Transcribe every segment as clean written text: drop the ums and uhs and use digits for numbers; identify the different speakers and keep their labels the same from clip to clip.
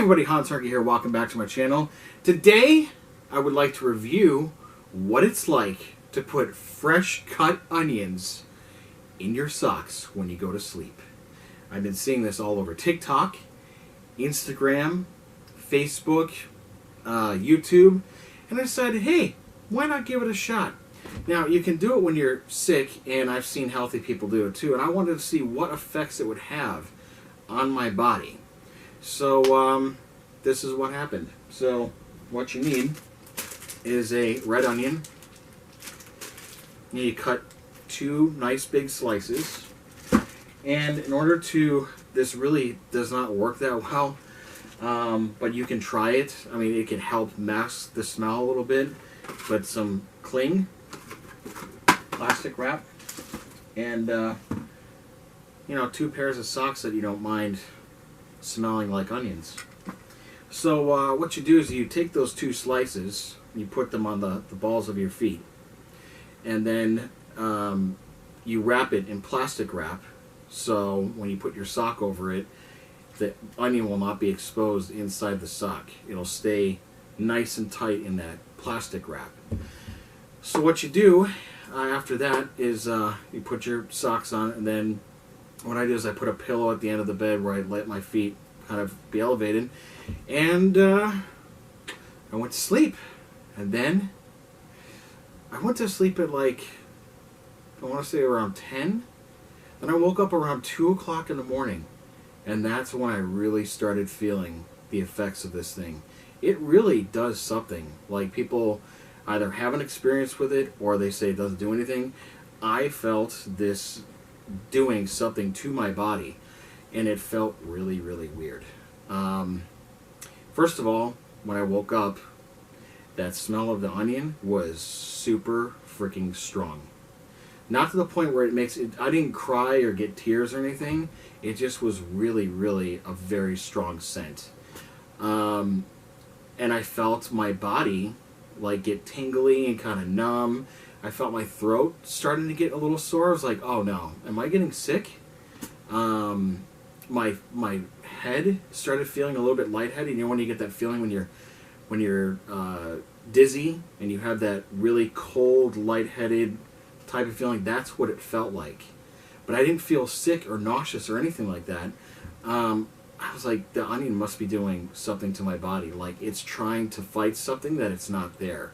Speaker 1: everybody, Hans Harkey here. Welcome back to my channel. Today, I would like to review what it's like to put fresh cut onions in your socks when you go to sleep. I've been seeing this all over TikTok, Instagram, Facebook, YouTube, and I decided, hey, why not give it a shot? Now, you can do it when you're sick, and I've seen healthy people do it too, and I wanted to see what effects it would have on my body. So, this is what happened. So, what you need is a red onion. You cut 2 nice big slices. And in order to, this really does not work that well, but you can try it. I mean, it can help mask the smell a little bit. But some cling, plastic wrap, and, 2 pairs of socks that you don't mind smelling like onions. So what you do is you take those 2 slices, you put them on the balls of your feet, and then you wrap it in plastic wrap, so when you put your sock over it, the onion will not be exposed inside the sock. It'll stay nice and tight in that plastic wrap. So what you do after that is you put your socks on, and then what I do is I put a pillow at the end of the bed where I let my feet kind of be elevated, and I went to sleep. And then I went to sleep at like, I want to say around 10. Then I woke up around 2 o'clock in the morning, and that's when I really started feeling the effects of this thing. It really does something. Like, people either have an experience with it or they say it doesn't do anything. I felt this doing something to my body, and it felt really, really weird. First of all, when I woke up, that smell of the onion was super freaking strong. Not to the point where it makes it, I didn't cry or get tears or anything. It just was really, really a very strong scent. And I felt my body like get tingly and kind of numb. I felt my throat starting to get a little sore. I was like, oh no, am I getting sick? My head started feeling a little bit lightheaded. You know when you get that feeling when you're dizzy and you have that really cold, lightheaded type of feeling? That's what it felt like. But I didn't feel sick or nauseous or anything like that. I was like, the onion must be doing something to my body. Like, it's trying to fight something that it's not there.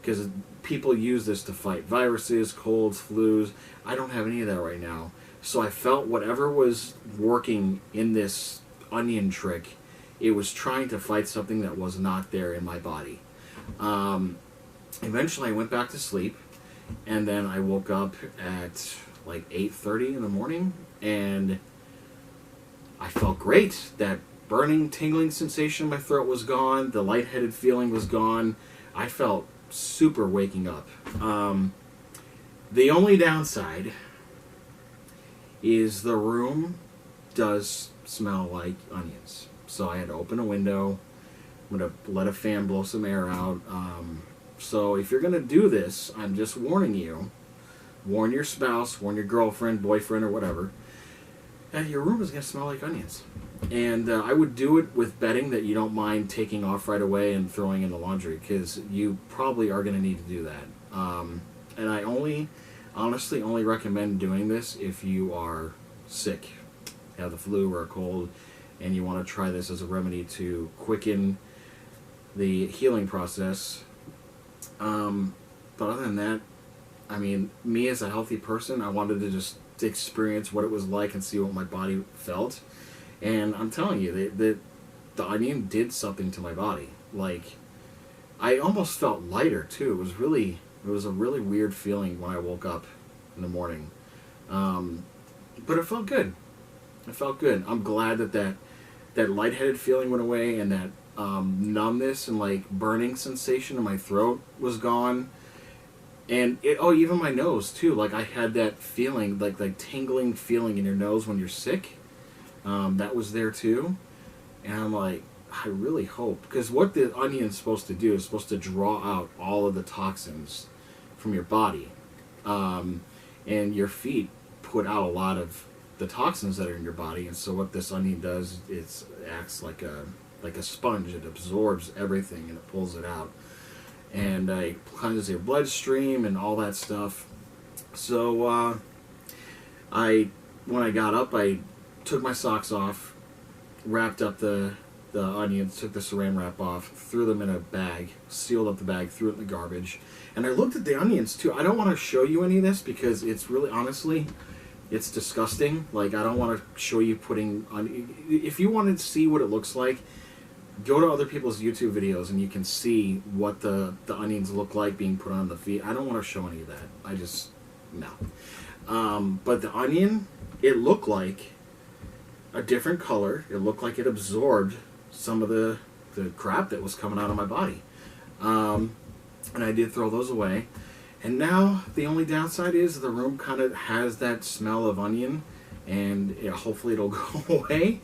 Speaker 1: Because people use this to fight viruses, colds, flus. I don't have any of that right now. So I felt whatever was working in this onion trick, it was trying to fight something that was not there in my body. Eventually I went back to sleep, and then I woke up at like 8:30 in the morning, and I felt great. That burning, tingling sensation in my throat was gone. The lightheaded feeling was gone. I felt super waking up. The only downside is the room does smell like onions. So I had to open a window. I'm going to let a fan blow some air out. So if you're going to do this, I'm just warning you. Warn your spouse, warn your girlfriend, boyfriend, or whatever. Your room is going to smell like onions. And I would do it with betting that you don't mind taking off right away and throwing in the laundry, because you probably are going to need to do that. And I honestly only recommend doing this if you are sick, have the flu or a cold, and you want to try this as a remedy to quicken the healing process. But other than that, I mean, me as a healthy person, I wanted to just experience what it was like and see what my body felt. And I'm telling you, the onion did something to my body. Like, I almost felt lighter too. It was a really weird feeling when I woke up in the morning. But it felt good. It felt good. I'm glad that lightheaded feeling went away, and that numbness and like burning sensation in my throat was gone. And even my nose too. Like, I had that feeling, like tingling feeling in your nose when you're sick. That was there too. And I'm like, I really hope, because what the onion is supposed to do is supposed to draw out all of the toxins from your body. And your feet put out a lot of the toxins that are in your body. And so what this onion does, it acts like a like a sponge. It absorbs everything and it pulls it out, and it cleanses your bloodstream and all that stuff. So when I got up, I took my socks off, wrapped up the onions, took the saran wrap off, threw them in a bag, sealed up the bag, threw it in the garbage. And I looked at the onions too. I don't want to show you any of this because it's really, honestly, it's disgusting. Like, I don't want to show you putting on. If you want to see what it looks like, go to other people's YouTube videos and you can see what the onions look like being put on the feet. I don't want to show any of that. I just, no. But the onion, it looked like a different color. It looked like it absorbed some of the crap that was coming out of my body. And I did throw those away. And now the only downside is the room kind of has that smell of onion, and hopefully it'll go away.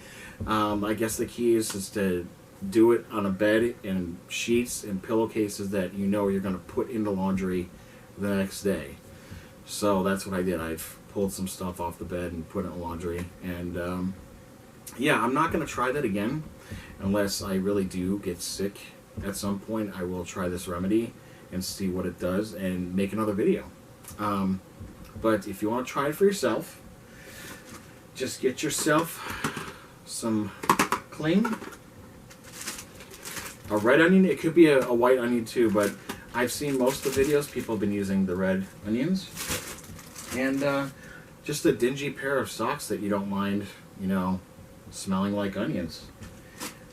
Speaker 1: I guess the key is to do it on a bed and sheets and pillowcases that you know you're going to put in the laundry the next day. So that's what I did. I've pulled some stuff off the bed and put it in laundry. And yeah, I'm not going to try that again unless I really do get sick at some point. I will try this remedy and see what it does and make another video. But if you want to try it for yourself, just get yourself some cling. A red onion. It could be a white onion too, but I've seen most of the videos people have been using the red onions. And just a dingy pair of socks that you don't mind, you know, smelling like onions.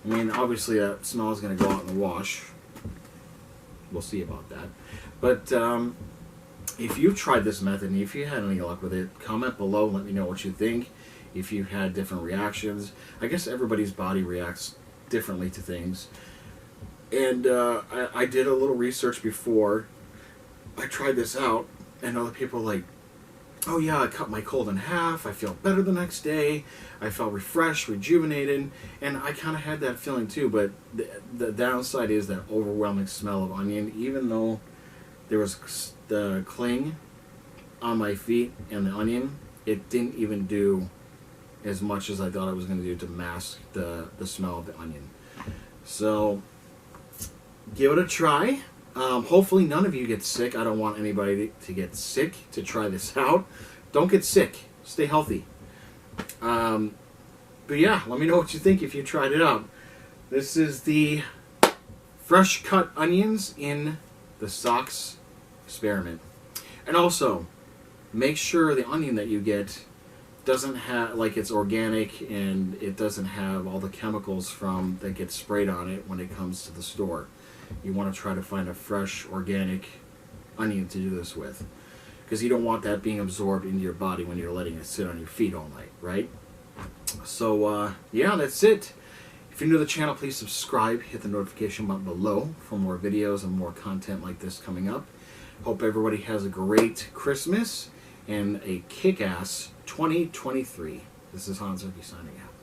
Speaker 1: I mean, obviously that smell is going to go out in the wash. We'll see about that. But if you've tried this method and if you had any luck with it, comment below and let me know what you think. If you've had different reactions. I guess everybody's body reacts differently to things. And I did a little research before I tried this out, and other people were like, oh yeah, I cut my cold in half, I feel better the next day, I felt refreshed, rejuvenated, and I kind of had that feeling too, but the downside is that overwhelming smell of onion. Even though there was the cling on my feet and the onion, it didn't even do as much as I thought it was going to do to mask the smell of the onion. So give it a try. Hopefully none of you get sick. I don't want anybody to get sick to try this out. Don't get sick. Stay healthy. But yeah, let me know what you think if you tried it out. This is the fresh cut onions in the socks experiment. And also, make sure the onion that you get doesn't have, like, it's organic and it doesn't have all the chemicals from that get sprayed on it when it comes to the store. You want to try to find a fresh, organic onion to do this with, because you don't want that being absorbed into your body when you're letting it sit on your feet all night, right? So, yeah, that's it. If you're new to the channel, please subscribe. Hit the notification button below for more videos and more content like this coming up. Hope everybody has a great Christmas and a kick-ass 2023. This is Hans Zerke signing out.